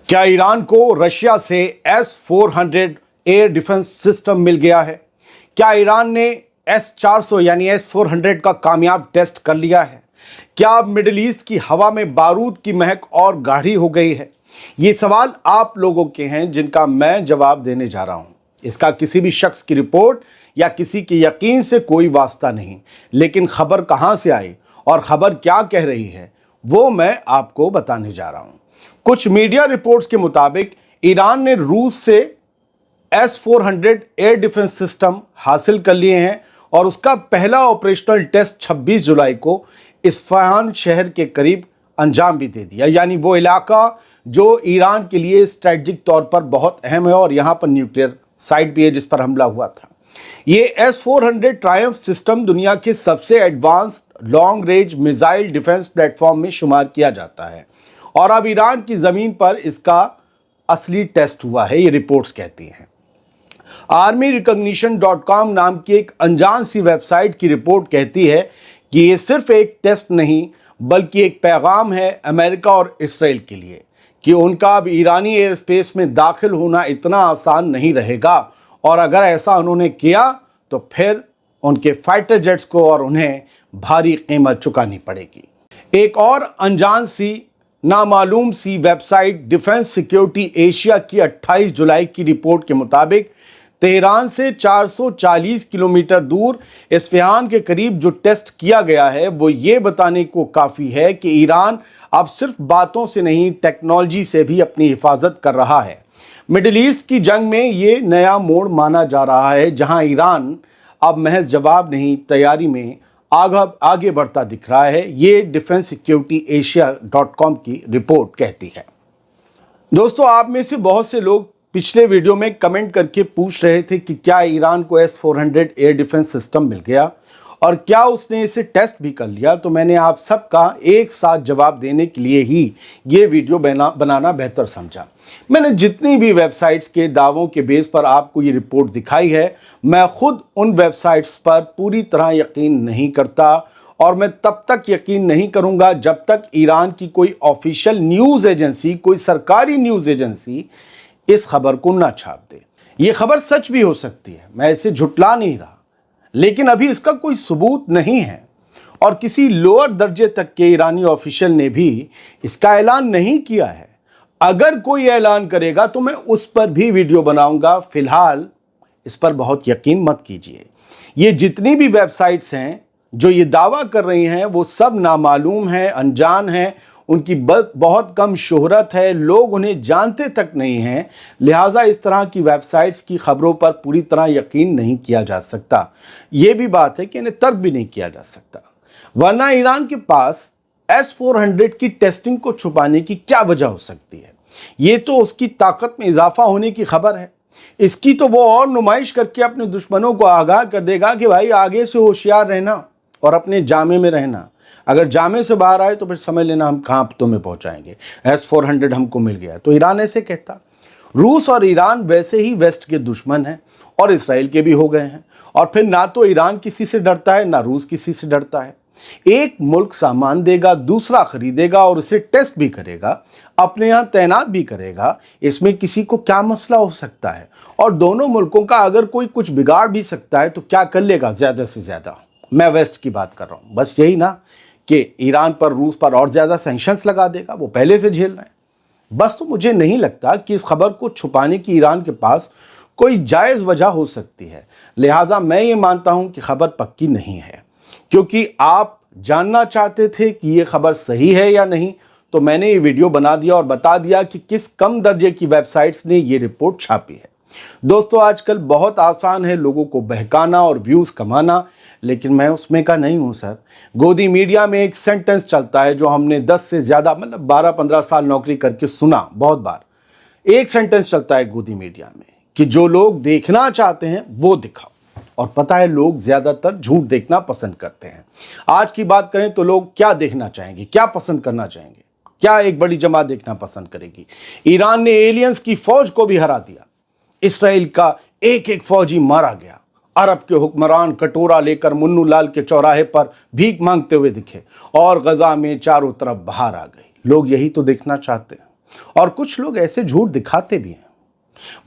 क्या ईरान को रशिया से S-400 एयर डिफेंस सिस्टम मिल गया है? क्या ईरान ने S-400 यानी S-400 का कामयाब टेस्ट कर लिया है? क्या अब मिडिल ईस्ट की हवा में बारूद की महक और गाढ़ी हो गई है? ये सवाल आप लोगों के हैं जिनका मैं जवाब देने जा रहा हूं। इसका किसी भी शख्स की रिपोर्ट या किसी के यकीन से कोई वास्ता नहीं, लेकिन खबर कहां से आई और खबर क्या कह रही है वो मैं आपको बताने जा रहा हूं। कुछ मीडिया रिपोर्ट्स के मुताबिक ईरान ने रूस से S-400 एयर डिफेंस सिस्टम हासिल कर लिए हैं और उसका पहला ऑपरेशनल टेस्ट 26 जुलाई को इस्फहान शहर के करीब अंजाम भी दे दिया। यानी वो इलाका जो ईरान के लिए स्ट्रेटजिक तौर पर बहुत अहम है और यहाँ पर न्यूक्लियर साइट भी है जिस पर हमला हुआ था। ये S-400 ट्रायम्फ सिस्टम दुनिया के सबसे advanced long range missile defence platform में शुमार किया जाता है और अब ईरान की ज़मीन पर इसका असली टेस्ट हुआ है, ये रिपोर्ट्स कहती हैं। armyrecognition.com नाम की एक अनजान सी वेबसाइट की रिपोर्ट कहती है कि ये सिर्फ एक टेस्ट नहीं बल्कि एक पैगाम है अमेरिका और इसराइल के लिए कि उनका अब ईरानी एयर स्पेस में दाखिल होना इतना आसान नहीं रहेगा और अगर ऐसा उन्होंने किया तो फिर उनके फाइटर जेट्स को और उन्हें भारी कीमत चुकानी पड़ेगी। एक और अनजान सी नामालूम सी वेबसाइट डिफेंस सिक्योरिटी एशिया की 28 जुलाई की रिपोर्ट के मुताबिक तेहरान से 440 किलोमीटर दूर इस्फहान के करीब जो टेस्ट किया गया है वो ये बताने को काफ़ी है कि ईरान अब सिर्फ बातों से नहीं टेक्नोलॉजी से भी अपनी हिफाजत कर रहा है। मिडिल ईस्ट की जंग में ये नया मोड़ माना जा रहा है जहां ईरान अब महज जवाब नहीं तैयारी में आगे बढ़ता दिख रहा है। ये डिफेंस सिक्योरिटी एशिया.com की रिपोर्ट कहती है। दोस्तों, आप में से बहुत से लोग पिछले वीडियो में कमेंट करके पूछ रहे थे कि क्या ईरान को S-400 एयर डिफेंस सिस्टम मिल गया और क्या उसने इसे टेस्ट भी कर लिया। तो मैंने आप सबका एक साथ जवाब देने के लिए ही ये वीडियो बनाना बेहतर समझा। मैंने जितनी भी वेबसाइट्स के दावों के बेस पर आपको ये रिपोर्ट दिखाई है, मैं खुद उन वेबसाइट्स पर पूरी तरह यकीन नहीं करता और मैं तब तक यकीन नहीं करूंगा जब तक ईरान की कोई ऑफिशियल न्यूज़ एजेंसी, कोई सरकारी न्यूज़ एजेंसी इस खबर को ना छाप दे। ये खबर सच भी हो सकती है, मैं इसे झुटला नहीं रहा, लेकिन अभी इसका कोई सबूत नहीं है और किसी लोअर दर्जे तक के ईरानी ऑफिशियल ने भी इसका ऐलान नहीं किया है। अगर कोई ऐलान करेगा तो मैं उस पर भी वीडियो बनाऊंगा। फिलहाल इस पर बहुत यकीन मत कीजिए। ये जितनी भी वेबसाइट्स हैं जो ये दावा कर रही हैं वो सब नामालूम हैं, अनजान हैं, उनकी बहुत कम शोहरत है, लोग उन्हें जानते तक नहीं हैं। लिहाजा इस तरह की वेबसाइट्स की खबरों पर पूरी तरह यकीन नहीं किया जा सकता। ये भी बात है कि इन्हें तर्क भी नहीं किया जा सकता, वरना ईरान के पास S-400 की टेस्टिंग को छुपाने की क्या वजह हो सकती है। ये तो उसकी ताकत में इजाफा होने की खबर है। इसकी तो वो और नुमाइश करके अपने दुश्मनों को आगाह कर देगा कि भाई आगे से होशियार रहना और अपने जामे में रहना। अगर जामे से बाहर आए तो फिर समझ लेना हम कहाँ तुम्हें पहुँचाएंगे। S-400 हमको मिल गया। तो ईरान ऐसे कहता। रूस और ईरान वैसे ही वेस्ट के दुश्मन हैं और इसराइल के भी हो गए हैं और फिर ना तो ईरान किसी से डरता है ना रूस किसी से डरता है। एक मुल्क सामान देगा, दूसरा खरीदेगा और उसे टेस्ट भी करेगा, अपने यहाँ तैनात भी करेगा। इसमें किसी को क्या मसला हो सकता है? और दोनों मुल्कों का अगर कोई कुछ बिगाड़ भी सकता है तो क्या कर लेगा ज़्यादा से ज़्यादा? मैं वेस्ट की बात कर रहा हूँ। बस यही ना कि ईरान पर, रूस पर और ज़्यादा सैंक्शंस लगा देगा, वो पहले से झेल रहे हैं। बस तो मुझे नहीं लगता कि इस खबर को छुपाने की ईरान के पास कोई जायज़ वजह हो सकती है। लिहाजा मैं ये मानता हूँ कि खबर पक्की नहीं है। क्योंकि आप जानना चाहते थे कि ये खबर सही है या नहीं, तो मैंने ये वीडियो बना दिया और बता दिया कि किस कम दर्जे की वेबसाइट्स ने ये रिपोर्ट छापी है। दोस्तों, आजकल बहुत आसान है लोगों को बहकाना और व्यूज़ कमाना, लेकिन मैं उसमें का नहीं हूँ सर। गोदी मीडिया में एक सेंटेंस चलता है जो हमने 10 से ज़्यादा 12-15 साल नौकरी करके सुना बहुत बार। एक सेंटेंस चलता है गोदी मीडिया में कि जो लोग देखना चाहते हैं वो दिखाओ। और पता है लोग ज़्यादातर झूठ देखना पसंद करते हैं। आज की बात करें तो लोग क्या देखना चाहेंगे, क्या पसंद करना चाहेंगे? क्या एक बड़ी जमात देखना पसंद करेगी? ईरान ने एलियंस की फौज को भी हरा दिया। इसराइल का एक एक फौजी मारा गया। अरब के हुक्मरान कटोरा लेकर मुन्नू लाल के चौराहे पर भीख मांगते हुए दिखे और गजा में चारों तरफ बाहर आ गई। लोग यही तो देखना चाहते हैं। اور کچھ لوگ ایسے جھوٹ دکھاتے بھی ہیں،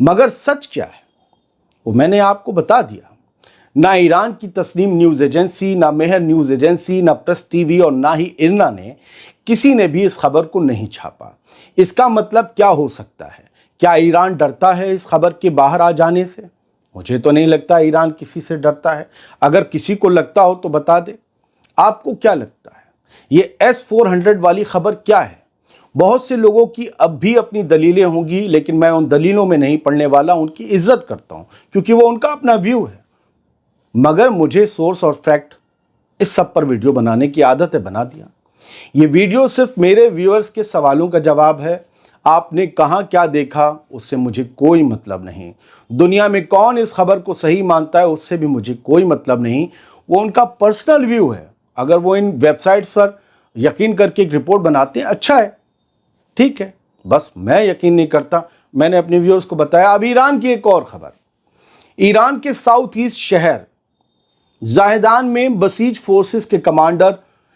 مگر سچ کیا ہے وہ میں نے آپ کو بتا دیا۔ نہ ایران کی تسنیم نیوز ایجنسی، نہ مہر نیوز ایجنسی، نہ پریس ٹی وی اور نہ ہی ارنا نے کسی نے بھی اس خبر کو نہیں چھاپا۔ اس کا مطلب کیا ہو سکتا ہے؟ کیا ایران ڈرتا ہے اس خبر کے باہر آ جانے سے؟ مجھے تو نہیں لگتا ایران کسی سے ڈرتا ہے۔ اگر کسی کو لگتا ہو تو بتا دے۔ آپ کو کیا لگتا ہے یہ S-400 والی خبر کیا ہے؟ بہت سے لوگوں کی اب بھی اپنی دلیلیں ہوں گی، لیکن میں ان دلیلوں میں نہیں پڑنے والا، ان کی عزت کرتا ہوں کیونکہ وہ ان کا اپنا ویو ہے۔ مگر مجھے سورس اور فیکٹ اس سب پر ویڈیو بنانے کی عادت ہے، بنا دیا۔ یہ ویڈیو صرف میرے ویورز کے سوالوں کا جواب ہے۔ آپ نے کہاں کیا دیکھا اس سے مجھے کوئی مطلب نہیں۔ دنیا میں کون اس خبر کو صحیح مانتا ہے اس سے بھی مجھے کوئی مطلب نہیں۔ وہ ان کا پرسنل ویو ہے۔ اگر وہ ان ویب سائٹس پر یقین کر کے ایک رپورٹ بناتے ہیں، اچھا ہے، ٹھیک ہے، بس میں یقین نہیں کرتا۔ میں نے اپنے ویورز کو بتایا۔ اب ایران کی ایک اور خبر۔ ایران کے ساؤتھ ایسٹ شہر زاہدان میں بسیج فورسز کے کمانڈر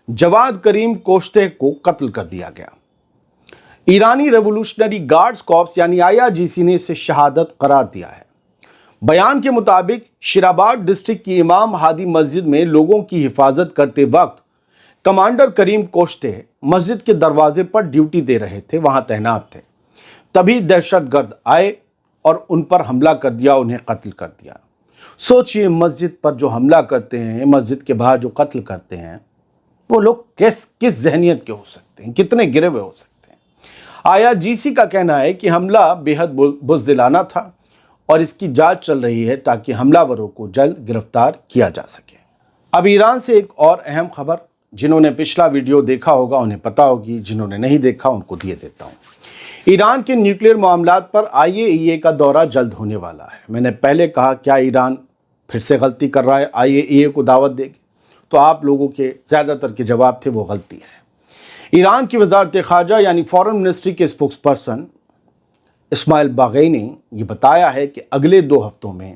جواد کریم کوشتے کو قتل کر دیا گیا۔ ایرانی ریولوشنری گارڈز کارپس یعنی IRGC نے اسے شہادت قرار دیا ہے۔ بیان کے مطابق شیرآباد ڈسٹرکٹ کی امام ہادی مسجد میں لوگوں کی حفاظت کرتے وقت کمانڈر کریم کوشتے مسجد کے دروازے پر ڈیوٹی دے رہے تھے، وہاں تعینات تھے۔ تبھی دہشت گرد آئے اور ان پر حملہ کر دیا، انہیں قتل کر دیا۔ سوچئے مسجد پر جو حملہ کرتے ہیں، مسجد کے باہر جو قتل کرتے ہیں، وہ لوگ کس ذہنیت کے ہو سکتے ہیں، کتنے گرے ہوئے ہو سکتے ہیں۔ IRGC کا کہنا ہے کہ حملہ بے حد بزدلانہ تھا اور اس کی جانچ چل رہی ہے تاکہ حملہ وروں کو جلد گرفتار کیا جا سکے۔ اب ایران سے ایک اور اہم خبر، جنہوں نے پچھلا ویڈیو دیکھا ہوگا انہیں پتا ہوگی، جنہوں نے نہیں دیکھا ان کو دیے دیتا ہوں۔ ایران کے نیوکلیئر معاملات پر IAEA کا دورہ جلد ہونے والا ہے۔ میں نے پہلے کہا کیا ایران پھر سے غلطی کر رہا ہے، IAEA کو دعوت دے گی؟ تو آپ لوگوں کے زیادہ تر کے جواب تھے وہ غلطی ہے۔ ایران کی وزارت خارجہ یعنی فارن منسٹری کے اسپوکس پرسن اسماعیل باغی نے یہ بتایا ہے کہ اگلے 2 ہفتوں میں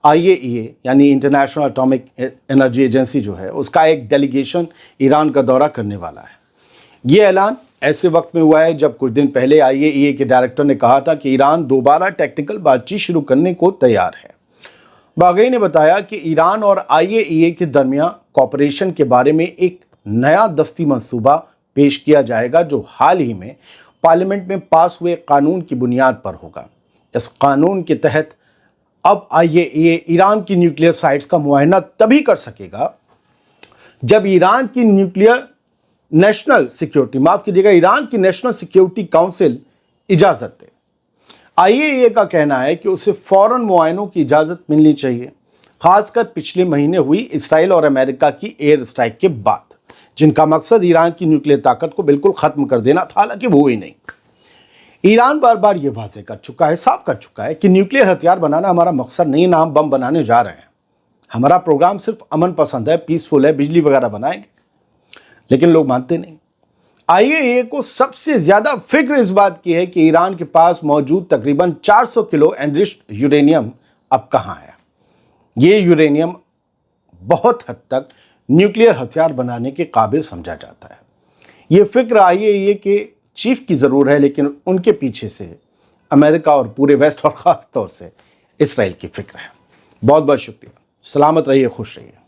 IAEA یعنی انٹرنیشنل اٹامک انرجی ایجنسی جو ہے اس کا ایک ڈیلیگیشن ایران کا دورہ کرنے والا ہے۔ یہ اعلان ایسے وقت میں ہوا ہے جب کچھ دن پہلے IAEA کے ڈائریکٹر نے کہا تھا کہ ایران دوبارہ ٹیکنیکل بات چیت شروع کرنے کو تیار ہے۔ باغی نے بتایا کہ ایران اور IAEA کے درمیان کوآپریشن کے بارے میں ایک نیا دستی منصوبہ پیش کیا جائے گا جو حال ہی میں پارلیمنٹ میں پاس ہوئے قانون کی بنیاد پر ہوگا۔ اس قانون کے تحت اب IAEA ایران کی نیوکلیئر سائٹس کا معائنہ تبھی کر سکے گا جب ایران کی نیشنل سیکیورٹی کاؤنسل اجازت دے۔ IAEA کا کہنا ہے کہ اسے فوراً معائنوں کی اجازت ملنی چاہیے، خاص کر پچھلے مہینے ہوئی اسرائیل اور امریکہ کی ایئر اسٹرائک کے بعد، جن کا مقصد ایران کی نیوکلیئر طاقت کو بالکل ختم کر دینا تھا، حالانکہ وہ ہی نہیں۔ ایران بار بار یہ واضح کر چکا ہے، صاف کر چکا ہے کہ نیوکلیئر ہتھیار بنانا ہمارا مقصد نہیں، نہ ہم بم بنانے جا رہے ہیں۔ ہمارا پروگرام صرف امن پسند ہے، پیسفل ہے، بجلی وغیرہ بنائیں گے، لیکن لوگ مانتے نہیں۔ IAEA کو سب سے زیادہ فکر اس بات کی ہے کہ ایران کے پاس موجود تقریباً 400 کلو انرچڈ یورینیم اب کہاں ہے۔ یہ یورینیم بہت حد تک نیوکلیئر ہتھیار بنانے کے قابل سمجھا جاتا ہے۔ یہ فکر IAEA کے چیف کی ضرور ہے، لیکن ان کے پیچھے سے امریکہ اور پورے ویسٹ اور خاص طور سے اسرائیل کی فکر ہے۔ بہت بہت شکریہ۔ سلامت رہیے، خوش رہیے۔